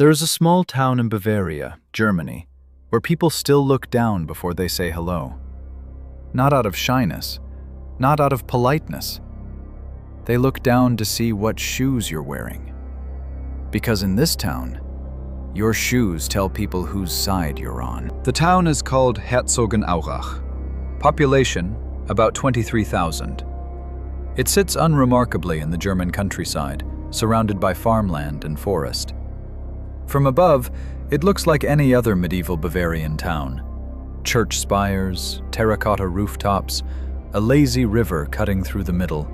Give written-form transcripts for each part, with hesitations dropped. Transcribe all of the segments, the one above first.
There is a small town in Bavaria, Germany, where people still look down before they say hello. Not out of shyness, not out of politeness. They look down to see what shoes you're wearing. Because in this town, your shoes tell people whose side you're on. The town is called Herzogenaurach. Population, about 23,000. It sits unremarkably in the German countryside, surrounded by farmland and forest. From above, it looks like any other medieval Bavarian town. Church spires, terracotta rooftops, a lazy river cutting through the middle.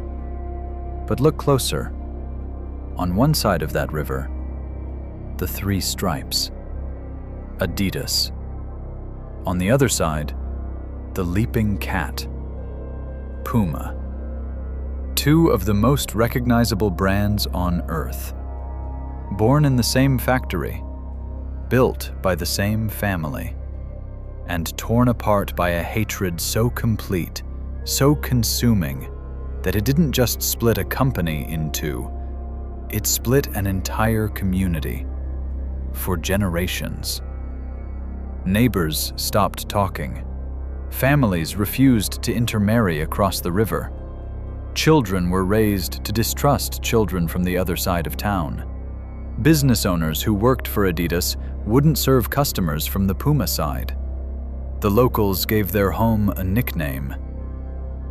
But look closer. On one side of that river, the three stripes. Adidas. On the other side, the leaping cat. Puma. Two of the most recognizable brands on Earth. Born in the same factory, built by the same family, and torn apart by a hatred so complete, so consuming, that it didn't just split a company in two, it split an entire community. For generations. Neighbors stopped talking. Families refused to intermarry across the river. Children were raised to distrust children from the other side of town. Business owners who worked for Adidas wouldn't serve customers from the Puma side. The locals gave their home a nickname,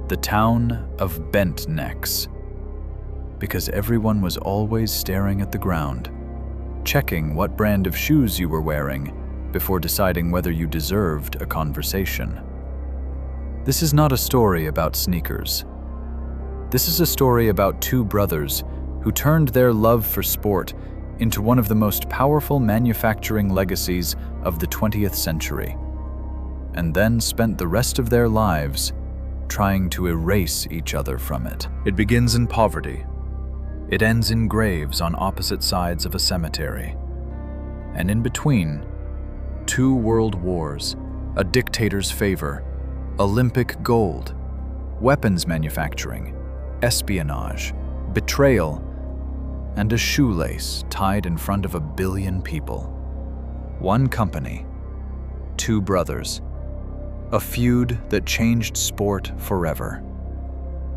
the town of bent necks, because everyone was always staring at the ground, checking what brand of shoes you were wearing before deciding whether you deserved a conversation. This is not a story about sneakers. This is a story about two brothers who turned their love for sport into one of the most powerful manufacturing legacies of the 20th century, and then spent the rest of their lives trying to erase each other from it. It begins in poverty. It ends in graves on opposite sides of a cemetery. And in between, 2 world wars, a dictator's favor, Olympic gold, weapons manufacturing, espionage, betrayal, and a shoelace tied in front of 1 billion people. One company, 2 brothers, a feud that changed sport forever.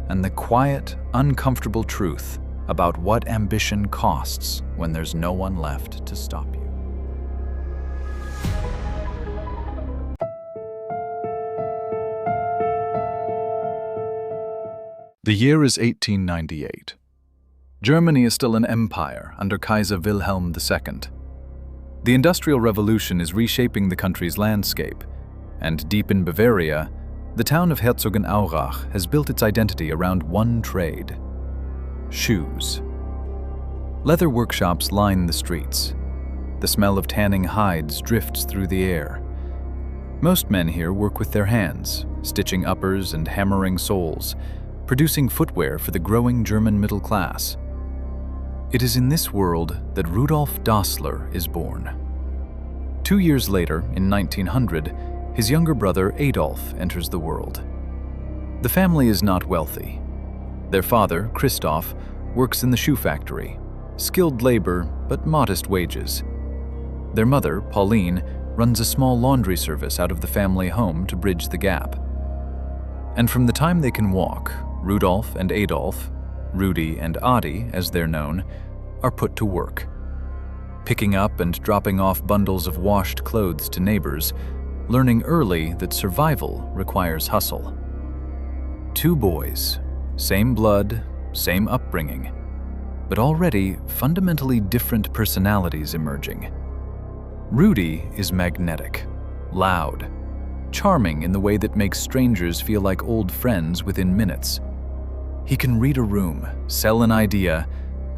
And the quiet, uncomfortable truth about what ambition costs when there's no one left to stop you. The year is 1898. Germany is still an empire under Kaiser Wilhelm II. The Industrial Revolution is reshaping the country's landscape, and deep in Bavaria, the town of Herzogenaurach has built its identity around one trade: shoes. Leather workshops line the streets. The smell of tanning hides drifts through the air. Most men here work with their hands, stitching uppers and hammering soles, producing footwear for the growing German middle class. It is in this world that Rudolf Dassler is born. 2 years later, in 1900, his younger brother Adolf enters the world. The family is not wealthy. Their father, Christoph, works in the shoe factory, skilled labor but modest wages. Their mother, Pauline, runs a small laundry service out of the family home to bridge the gap. And from the time they can walk, Rudolf and Adolf, Rudy and Adi as they're known, are put to work, picking up and dropping off bundles of washed clothes to neighbors, learning early that survival requires hustle. 2 boys, same blood, same upbringing, but already fundamentally different personalities emerging. Rudy is magnetic, loud, charming in the way that makes strangers feel like old friends within minutes. He can read a room, sell an idea,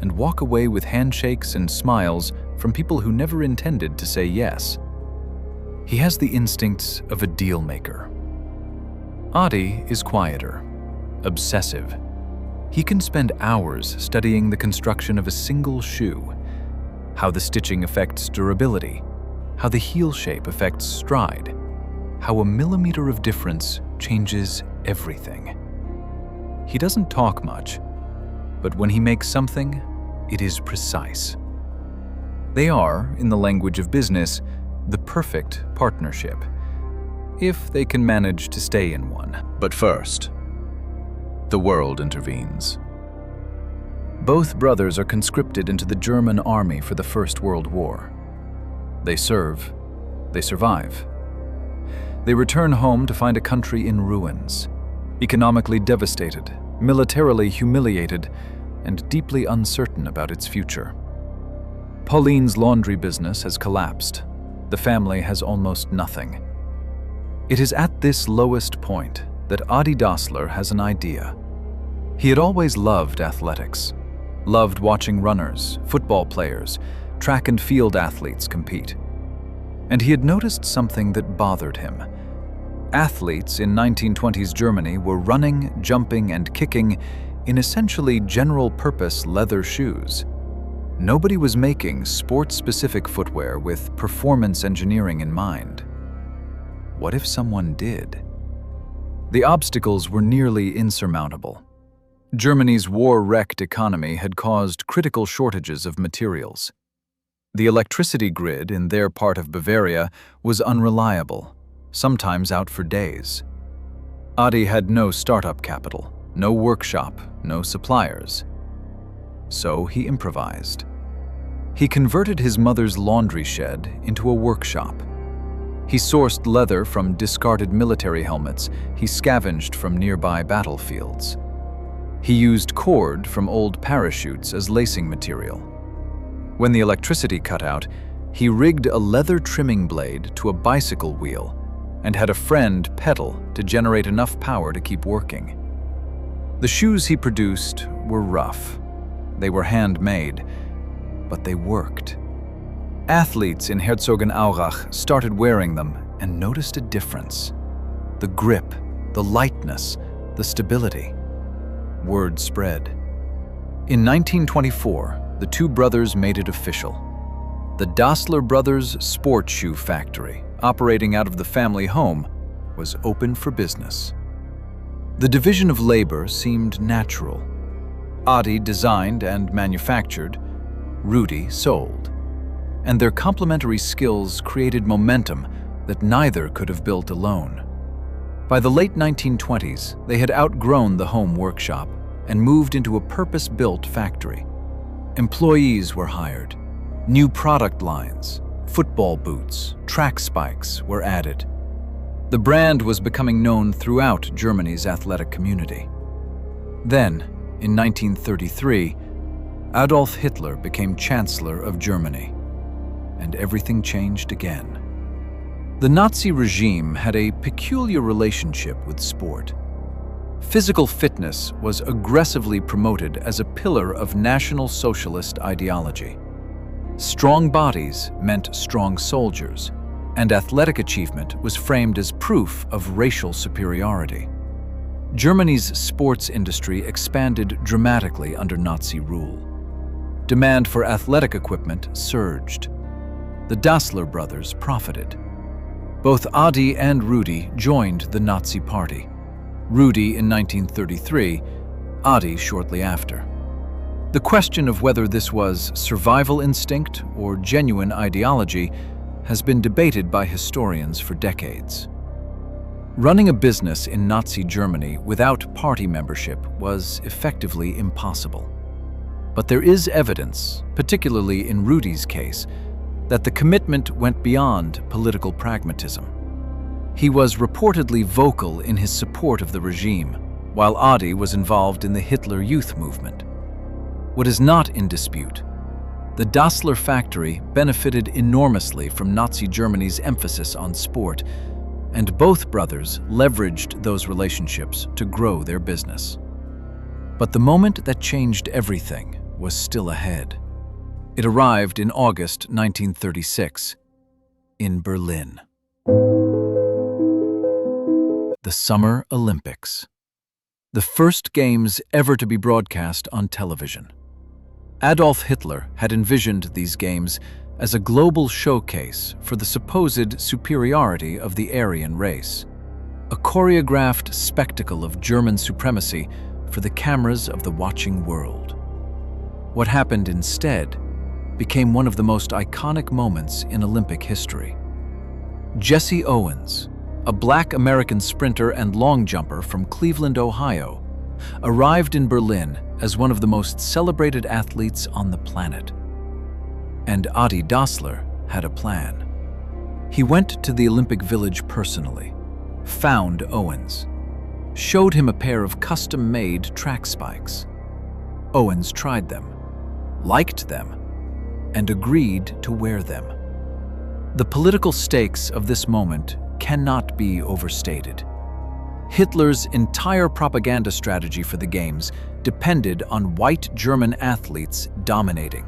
and walk away with handshakes and smiles from people who never intended to say yes. He has the instincts of a deal maker. Adi is quieter, obsessive. He can spend hours studying the construction of a single shoe, how the stitching affects durability, how the heel shape affects stride, how a millimeter of difference changes everything. He doesn't talk much, but when he makes something, it is precise. They are, in the language of business, the perfect partnership, if they can manage to stay in one. But first, the world intervenes. Both brothers are conscripted into the German army for the First World War. They serve, they survive. They return home to find a country in ruins, economically devastated, militarily humiliated, and deeply uncertain about its future. Pauline's laundry business has collapsed. The family has almost nothing. It is at this lowest point that Adi Dassler has an idea. He had always loved athletics, loved watching runners, football players, track and field athletes compete. And he had noticed something that bothered him. Athletes in 1920s Germany were running, jumping, and kicking in essentially general-purpose leather shoes. Nobody was making sport-specific footwear with performance engineering in mind. What if someone did? The obstacles were nearly insurmountable. Germany's war-wrecked economy had caused critical shortages of materials. The electricity grid in their part of Bavaria was unreliable, sometimes out for days. Adi had no startup capital, no workshop, no suppliers. So he improvised. He converted his mother's laundry shed into a workshop. He sourced leather from discarded military helmets he scavenged from nearby battlefields. He used cord from old parachutes as lacing material. When the electricity cut out, he rigged a leather trimming blade to a bicycle wheel and had a friend pedal to generate enough power to keep working. The shoes he produced were rough. They were handmade, but they worked. Athletes in Herzogenaurach started wearing them and noticed a difference. The grip, the lightness, the stability. Word spread. In 1924, the two brothers made it official. The Dassler Brothers Sport Shoe Factory, operating out of the family home, was open for business. The division of labor seemed natural. Adi designed and manufactured, Rudi sold. And their complementary skills created momentum that neither could have built alone. By the late 1920s, they had outgrown the home workshop and moved into a purpose-built factory. Employees were hired. New product lines, football boots, track spikes were added. The brand was becoming known throughout Germany's athletic community. Then, in 1933, Adolf Hitler became Chancellor of Germany, and everything changed again. The Nazi regime had a peculiar relationship with sport. Physical fitness was aggressively promoted as a pillar of National Socialist ideology. Strong bodies meant strong soldiers, and athletic achievement was framed as proof of racial superiority. Germany's sports industry expanded dramatically under Nazi rule. Demand for athletic equipment surged. The Dassler brothers profited. Both Adi and Rudi joined the Nazi Party. Rudi in 1933, Adi shortly after. The question of whether this was survival instinct or genuine ideology has been debated by historians for decades. Running a business in Nazi Germany without party membership was effectively impossible. But there is evidence, particularly in Rudi's case, that the commitment went beyond political pragmatism. He was reportedly vocal in his support of the regime, while Adi was involved in the Hitler Youth movement. What is not in dispute: the Dassler factory benefited enormously from Nazi Germany's emphasis on sport, and both brothers leveraged those relationships to grow their business. But the moment that changed everything was still ahead. It arrived in August 1936, in Berlin. The Summer Olympics. The first games ever to be broadcast on television. Adolf Hitler had envisioned these games as a global showcase for the supposed superiority of the Aryan race, a choreographed spectacle of German supremacy for the cameras of the watching world. What happened instead became one of the most iconic moments in Olympic history. Jesse Owens, a Black American sprinter and long jumper from Cleveland, Ohio, arrived in Berlin as one of the most celebrated athletes on the planet. And Adi Dassler had a plan. He went to the Olympic Village personally, found Owens, showed him a pair of custom-made track spikes. Owens tried them, liked them, and agreed to wear them. The political stakes of this moment cannot be overstated. Hitler's entire propaganda strategy for the Games depended on white German athletes dominating.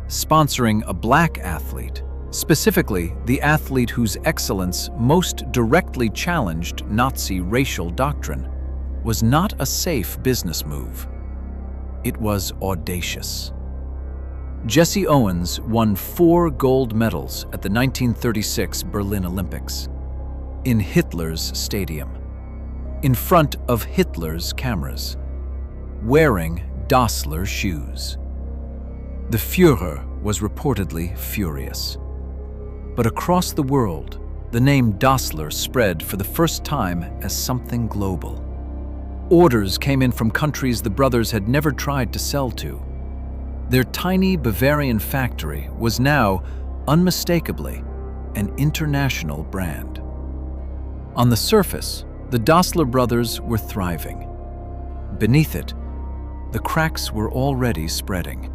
Sponsoring a black athlete, specifically the athlete whose excellence most directly challenged Nazi racial doctrine, was not a safe business move. It was audacious. Jesse Owens won 4 gold medals at the 1936 Berlin Olympics, in Hitler's stadium, in front of Hitler's cameras, wearing Dassler shoes. The Führer was reportedly furious. But across the world, the name Dassler spread for the first time as something global. Orders came in from countries the brothers had never tried to sell to. Their tiny Bavarian factory was now, unmistakably, an international brand. On the surface, the Dassler brothers were thriving. Beneath it, the cracks were already spreading.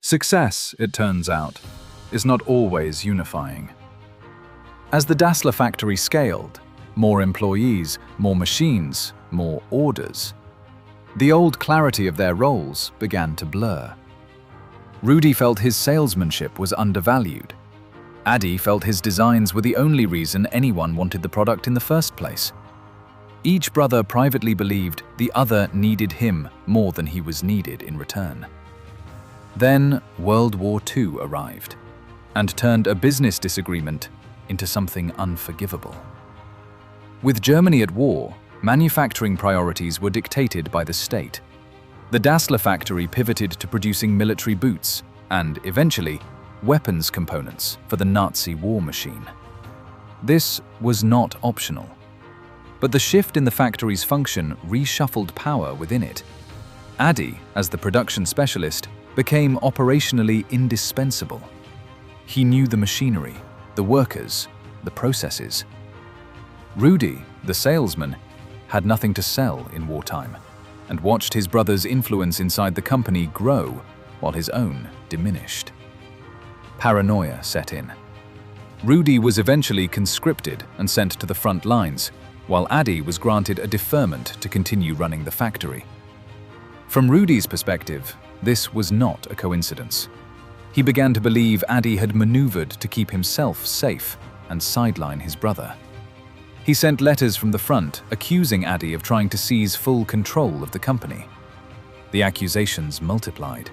Success, it turns out, is not always unifying. As the Dassler factory scaled, more employees, more machines, more orders, the old clarity of their roles began to blur. Rudi felt his salesmanship was undervalued. Adi felt his designs were the only reason anyone wanted the product in the first place. Each brother privately believed the other needed him more than he was needed in return. Then World War II arrived and turned a business disagreement into something unforgivable. With Germany at war, manufacturing priorities were dictated by the state. The Dassler factory pivoted to producing military boots and, eventually, weapons components for the Nazi war machine. This was not optional. But the shift in the factory's function reshuffled power within it. Adi, as the production specialist, became operationally indispensable. He knew the machinery, the workers, the processes. Rudi, the salesman, had nothing to sell in wartime and watched his brother's influence inside the company grow while his own diminished. Paranoia set in. Rudi was eventually conscripted and sent to the front lines, while Adi was granted a deferment to continue running the factory. From Rudi's perspective, this was not a coincidence. He began to believe Adi had maneuvered to keep himself safe and sideline his brother. He sent letters from the front accusing Adi of trying to seize full control of the company. The accusations multiplied.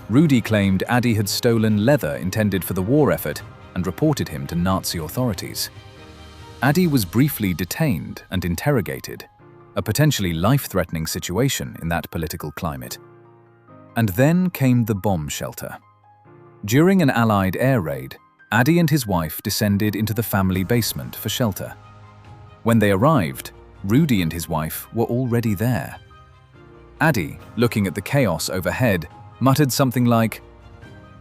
Rudi claimed Adi had stolen leather intended for the war effort and reported him to Nazi authorities. Adi was briefly detained and interrogated, a potentially life-threatening situation in that political climate. And then came the bomb shelter. During an Allied air raid, Adi and his wife descended into the family basement for shelter. When they arrived, Rudi and his wife were already there. Adi, looking at the chaos overhead, muttered something like,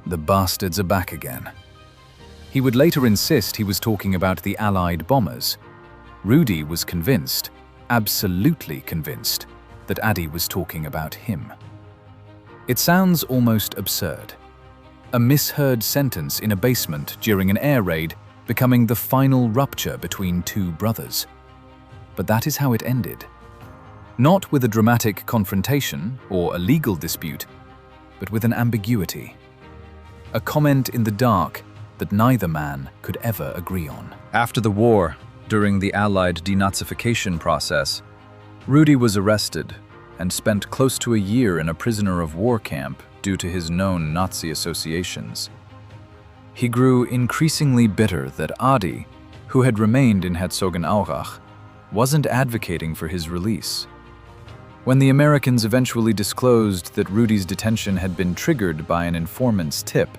"The bastards are back again." He would later insist he was talking about the Allied bombers. Rudi was convinced, absolutely convinced, that Adi was talking about him. It sounds almost absurd. A misheard sentence in a basement during an air raid becoming the final rupture between two brothers. But that is how it ended. Not with a dramatic confrontation or a legal dispute, but with an ambiguity. A comment in the dark that neither man could ever agree on. After the war, during the Allied denazification process, Rudi was arrested and spent close to a year in a prisoner of war camp due to his known Nazi associations. He grew increasingly bitter that Adi, who had remained in Herzogenaurach, wasn't advocating for his release. When the Americans eventually disclosed that Rudy's detention had been triggered by an informant's tip,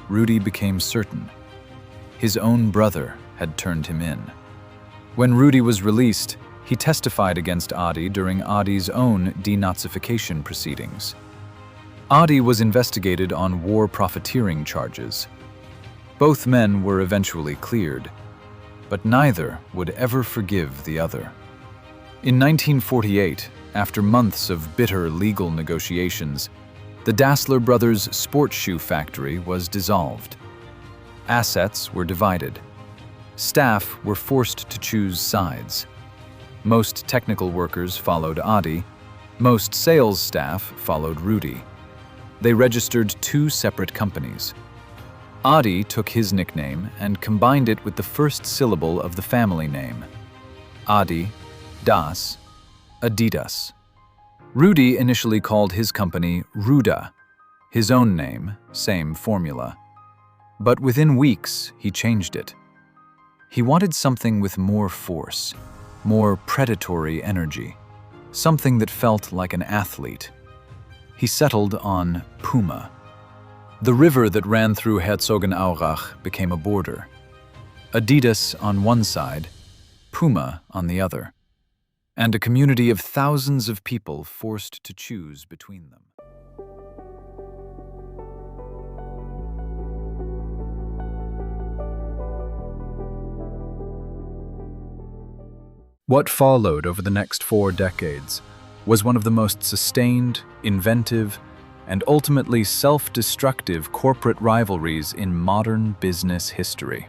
Rudy became certain. His own brother had turned him in. When Rudy was released, he testified against Adi during Adi's own denazification proceedings. Adi was investigated on war profiteering charges. Both men were eventually cleared, but neither would ever forgive the other. In 1948, after months of bitter legal negotiations, the Dassler brothers' sports shoe factory was dissolved. Assets were divided. Staff were forced to choose sides. Most technical workers followed Adi. Most sales staff followed Rudy. They registered two separate companies. Adi took his nickname and combined it with the first syllable of the family name. Adi, Das, Adidas. Rudy initially called his company Ruda, his own name, same formula. But within weeks, he changed it. He wanted something with more force, more predatory energy, something that felt like an athlete. He settled on Puma. The river that ran through Herzogenaurach became a border. Adidas on one side, Puma on the other, and a community of thousands of people forced to choose between them. What followed over the next 4 decades was one of the most sustained, inventive, and ultimately self-destructive corporate rivalries in modern business history.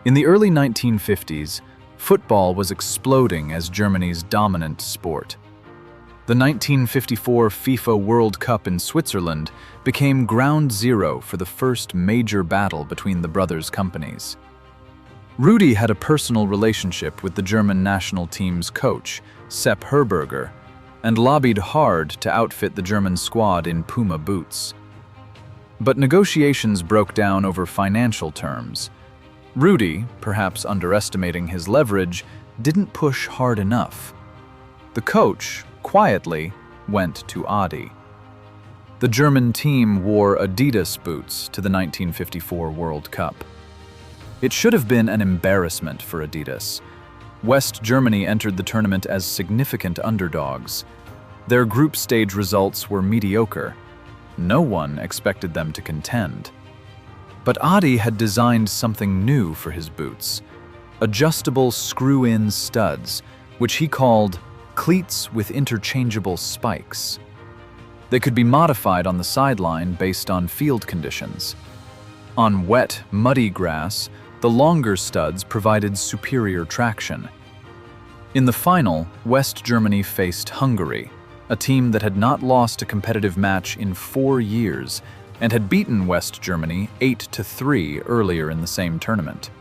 In the early 1950s, football was exploding as Germany's dominant sport. The 1954 FIFA World Cup in Switzerland became ground zero for the first major battle between the brothers' companies. Rudy had a personal relationship with the German national team's coach, Sepp Herberger, and lobbied hard to outfit the German squad in Puma boots. But negotiations broke down over financial terms. Rudy, perhaps underestimating his leverage, didn't push hard enough. The coach, quietly, went to Adi. The German team wore Adidas boots to the 1954 World Cup. It should have been an embarrassment for Adidas. West Germany entered the tournament as significant underdogs. Their group stage results were mediocre. No one expected them to contend. But Adi had designed something new for his boots, adjustable screw-in studs, which he called cleats with interchangeable spikes. They could be modified on the sideline based on field conditions. On wet, muddy grass, the longer studs provided superior traction. In the final, West Germany faced Hungary, a team that had not lost a competitive match in 4 years and had beaten West Germany 8-3 earlier in the same tournament.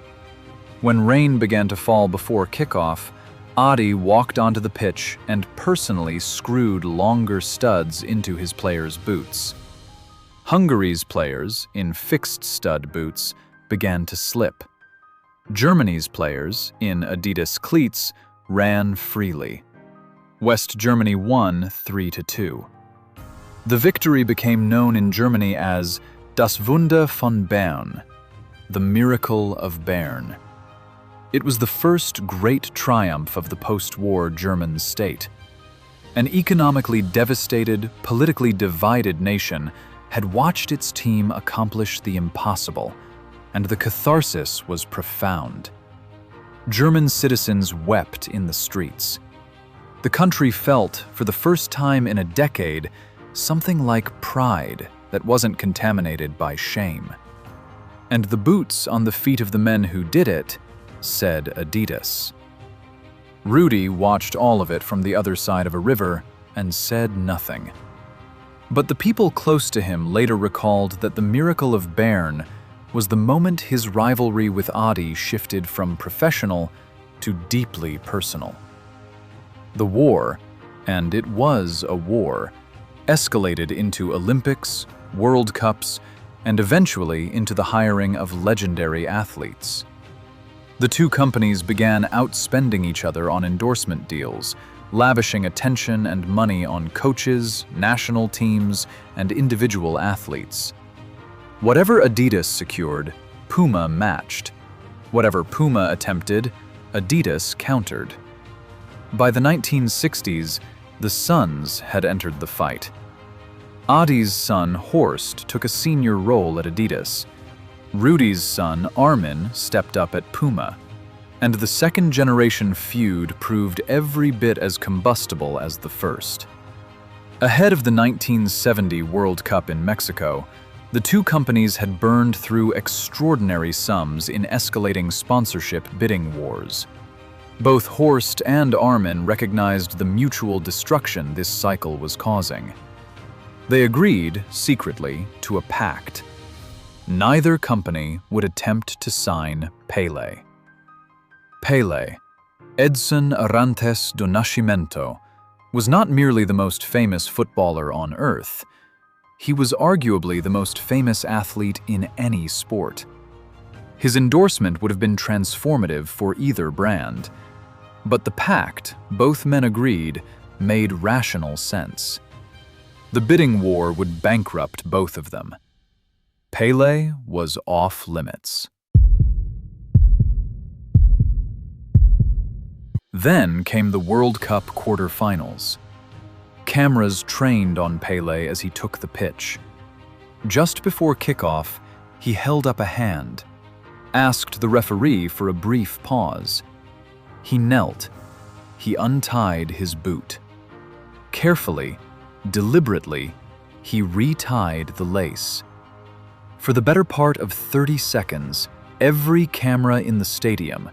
When rain began to fall before kickoff, Adi walked onto the pitch and personally screwed longer studs into his players' boots. Hungary's players, in fixed stud boots, began to slip. Germany's players, in Adidas cleats, ran freely. West Germany won 3-2. The victory became known in Germany as Das Wunder von Bern, the Miracle of Bern. It was the first great triumph of the post-war German state. An economically devastated, politically divided nation had watched its team accomplish the impossible, and the catharsis was profound. German citizens wept in the streets. The country felt, for the first time in a decade, something like pride that wasn't contaminated by shame. And the boots on the feet of the men who did it said Adidas. Rudy watched all of it from the other side of a river and said nothing. But the people close to him later recalled that the miracle of Bern was the moment his rivalry with Adi shifted from professional to deeply personal. The war, And it was a war, escalated into Olympics, World Cups, and eventually into the hiring of legendary athletes. The two companies began outspending each other on endorsement deals, lavishing attention and money on coaches, national teams, and individual athletes. Whatever Adidas secured, Puma matched. Whatever Puma attempted, Adidas countered. By the 1960s, the sons had entered the fight. Adi's son, Horst, took a senior role at Adidas. Rudi's son, Armin, stepped up at Puma. And the second-generation feud proved every bit as combustible as the first. Ahead of the 1970 World Cup in Mexico, the two companies had burned through extraordinary sums in escalating sponsorship bidding wars. Both Horst and Armin recognized the mutual destruction this cycle was causing. They agreed, secretly, to a pact. Neither company would attempt to sign Pelé. Pelé, Edson Arantes do Nascimento, was not merely the most famous footballer on earth. He was arguably the most famous athlete in any sport. His endorsement would have been transformative for either brand. But the pact, both men agreed, made rational sense. The bidding war would bankrupt both of them. Pelé was off limits. Then came the World Cup quarterfinals. Cameras trained on Pelé as he took the pitch. Just before kickoff, he held up a hand, asked the referee for a brief pause. He knelt. He untied his boot. Carefully, deliberately, he retied the lace. For the better part of 30 seconds, every camera in the stadium,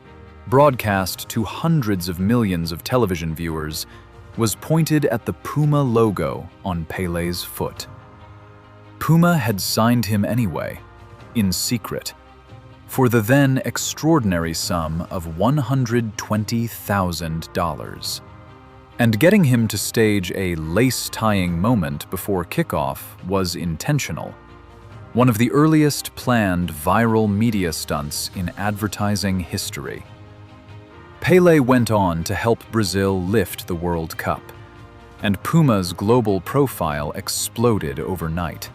broadcast to hundreds of millions of television viewers, was pointed at the Puma logo on Pelé's foot. Puma had signed him anyway, in secret, for the then extraordinary sum of $120,000. And getting him to stage a lace-tying moment before kickoff was intentional. One of the earliest planned viral media stunts in advertising history. Pelé went on to help Brazil lift the World Cup, and Puma's global profile exploded overnight.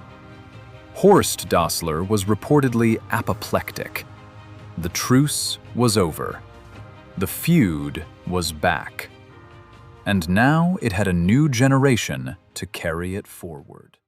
Horst Dassler was reportedly apoplectic. The truce was over. The feud was back. And now it had a new generation to carry it forward.